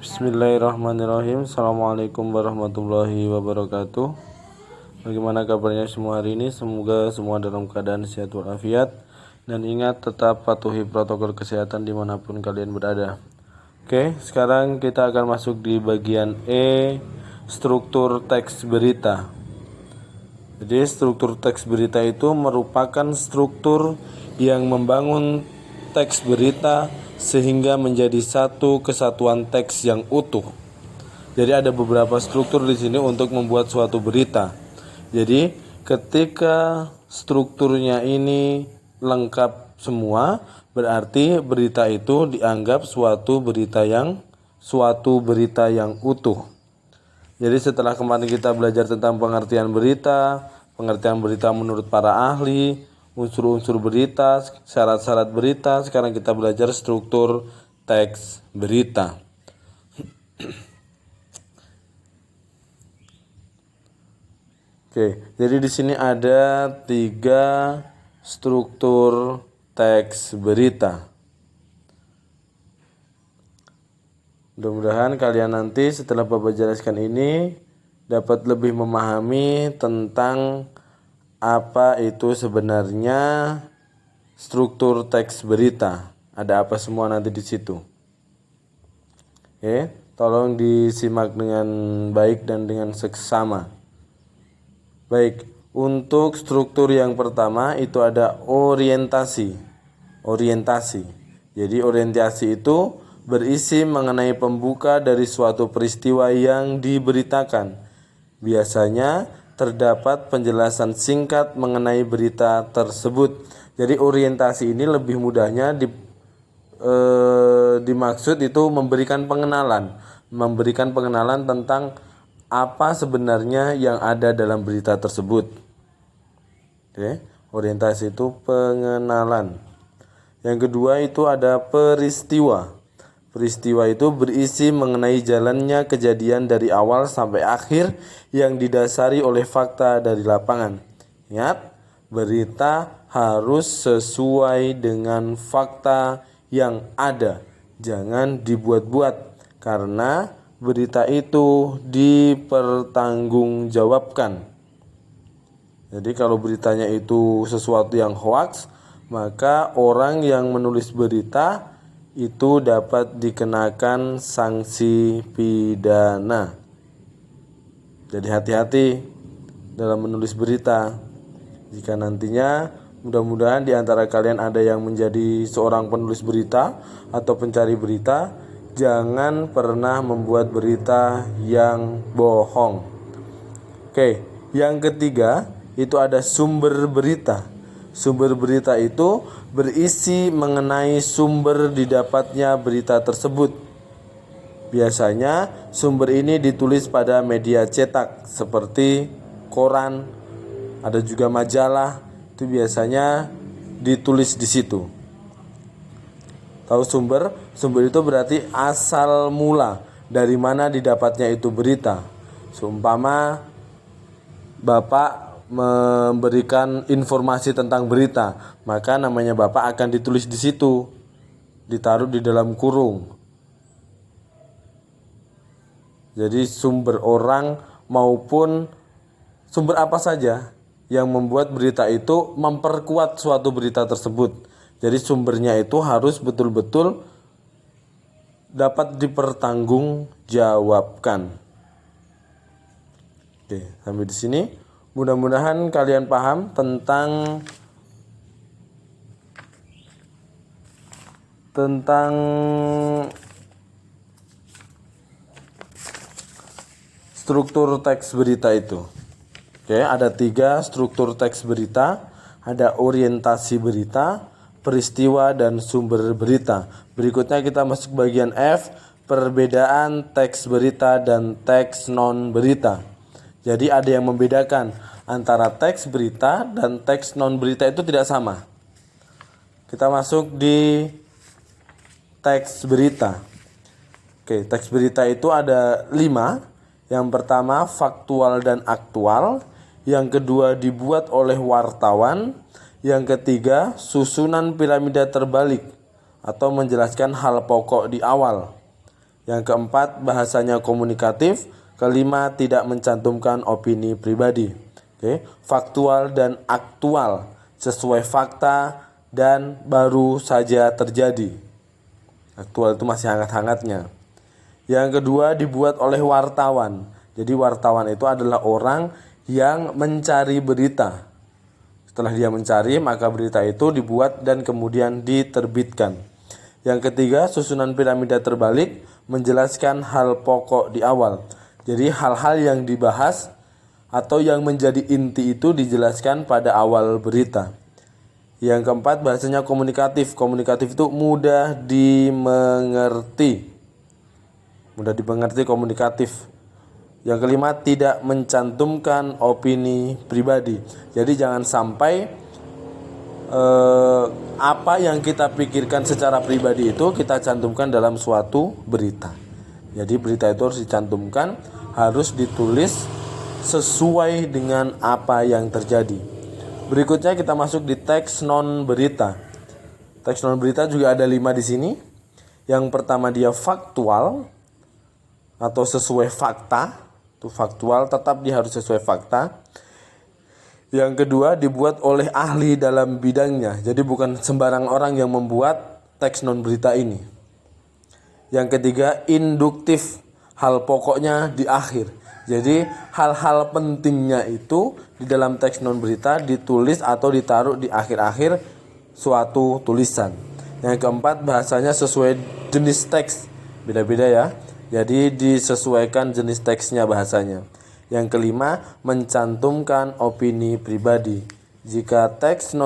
Bismillahirrahmanirrahim. Assalamualaikum warahmatullahi wabarakatuh. Bagaimana kabarnya semua hari ini? Semoga semua dalam keadaan sehat walafiat. Dan ingat tetap patuhi protokol kesehatan dimanapun kalian berada. Oke, sekarang kita akan masuk di bagian E, struktur teks berita. Jadi struktur teks berita itu merupakan struktur yang membangun teks berita sehingga menjadi satu kesatuan teks yang utuh. Jadi ada beberapa struktur di sini untuk membuat suatu berita. Jadi ketika strukturnya ini lengkap semua, berarti berita itu dianggap suatu berita yang utuh. Jadi setelah kemarin kita belajar tentang pengertian berita menurut para ahli, unsur-unsur berita, syarat-syarat berita. Sekarang kita belajar struktur teks berita. Oke, jadi di sini ada 3 struktur teks berita. Mudah-mudahan kalian nanti setelah Bapak jelaskan ini dapat lebih memahami tentang apa itu sebenarnya struktur teks berita. Ada apa semua nanti di situ. Oke, tolong disimak dengan baik dan dengan seksama. Baik, untuk struktur yang pertama itu ada orientasi. Jadi orientasi itu berisi mengenai pembuka dari suatu peristiwa yang diberitakan. Biasanya terdapat penjelasan singkat mengenai berita tersebut. Jadi orientasi ini lebih mudahnya dimaksud itu memberikan pengenalan tentang apa sebenarnya yang ada dalam berita tersebut. Oke, orientasi itu pengenalan. Yang kedua itu ada peristiwa. Peristiwa itu berisi mengenai jalannya kejadian dari awal sampai akhir yang didasari oleh fakta dari lapangan. Ingat, berita harus sesuai dengan fakta yang ada. Jangan dibuat-buat karena berita itu dipertanggungjawabkan. Jadi kalau beritanya itu sesuatu yang hoaks, maka orang yang menulis berita itu dapat dikenakan sanksi pidana. Jadi hati-hati dalam menulis berita. Jika nantinya mudah-mudahan di antara kalian ada yang menjadi seorang penulis berita atau pencari berita, jangan pernah membuat berita yang bohong. Oke, yang ketiga itu ada sumber berita. Sumber berita itu berisi mengenai sumber didapatnya berita tersebut. Biasanya sumber ini ditulis pada media cetak seperti koran, ada juga majalah, itu biasanya ditulis di situ. Tahu sumber? Sumber itu berarti asal mula dari mana didapatnya itu berita. Seumpama Bapak memberikan informasi tentang berita, maka namanya Bapak akan ditulis di situ, ditaruh di dalam kurung. Jadi sumber orang maupun sumber apa saja yang membuat berita itu memperkuat suatu berita tersebut. Jadi sumbernya itu harus betul-betul dapat dipertanggungjawabkan. Oke, sampai di sini. Mudah-mudahan kalian paham tentang struktur teks berita itu. Oke, ada 3 struktur teks berita. Ada orientasi berita, peristiwa, dan sumber berita. Berikutnya kita masuk bagian F, perbedaan teks berita dan teks non berita. Jadi ada yang membedakan antara teks berita dan teks non berita itu tidak sama. Kita masuk di teks berita. Oke, teks berita itu ada 5. Yang pertama faktual dan aktual. Yang kedua dibuat oleh wartawan. Yang ketiga susunan piramida terbalik atau menjelaskan hal pokok di awal. Yang keempat, bahasanya komunikatif. Kelima, tidak mencantumkan opini pribadi. Oke, faktual dan aktual, sesuai fakta dan baru saja terjadi. Aktual itu masih hangat-hangatnya. Yang kedua, dibuat oleh wartawan. Jadi wartawan itu adalah orang yang mencari berita. Setelah dia mencari, maka berita itu dibuat dan kemudian diterbitkan. Yang ketiga, susunan piramida terbalik menjelaskan hal pokok di awal. Jadi hal-hal yang dibahas atau yang menjadi inti itu dijelaskan pada awal berita. Yang keempat, bahasanya komunikatif. Komunikatif itu mudah dimengerti. Mudah dimengerti, komunikatif. Yang kelima, tidak mencantumkan opini pribadi. Jadi jangan sampai apa yang kita pikirkan secara pribadi itu kita cantumkan dalam suatu berita. Jadi berita itu harus dicantumkan, harus ditulis sesuai dengan apa yang terjadi. Berikutnya kita masuk di teks non berita. Teks non berita juga ada 5 di sini. Yang pertama, dia faktual atau sesuai fakta. Itu faktual, tetap dia harus sesuai fakta. Yang kedua, dibuat oleh ahli dalam bidangnya. Jadi bukan sembarang orang yang membuat teks non berita ini. Yang ketiga, induktif. Hal pokoknya di akhir. Jadi hal-hal pentingnya itu di dalam teks non berita ditulis atau ditaruh di akhir-akhir suatu tulisan. Yang keempat, bahasanya sesuai jenis teks. Beda-beda ya. Jadi disesuaikan jenis teksnya bahasanya. Yang kelima, mencantumkan opini pribadi. Jika teks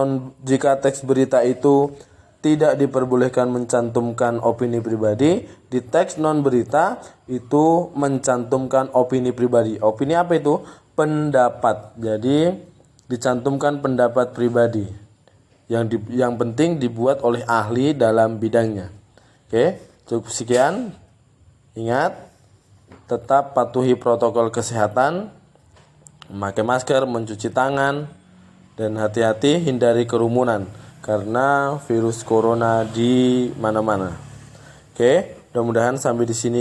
berita itu tidak diperbolehkan mencantumkan opini pribadi, di teks non berita itu mencantumkan opini pribadi. Opini apa itu? Pendapat. Jadi dicantumkan pendapat pribadi. Yang penting dibuat oleh ahli dalam bidangnya. Oke, cukup sekian. Ingat, tetap patuhi protokol kesehatan, memakai masker, mencuci tangan, dan hati-hati hindari kerumunan karena virus corona di mana-mana. Oke, mudah-mudahan sampai di sini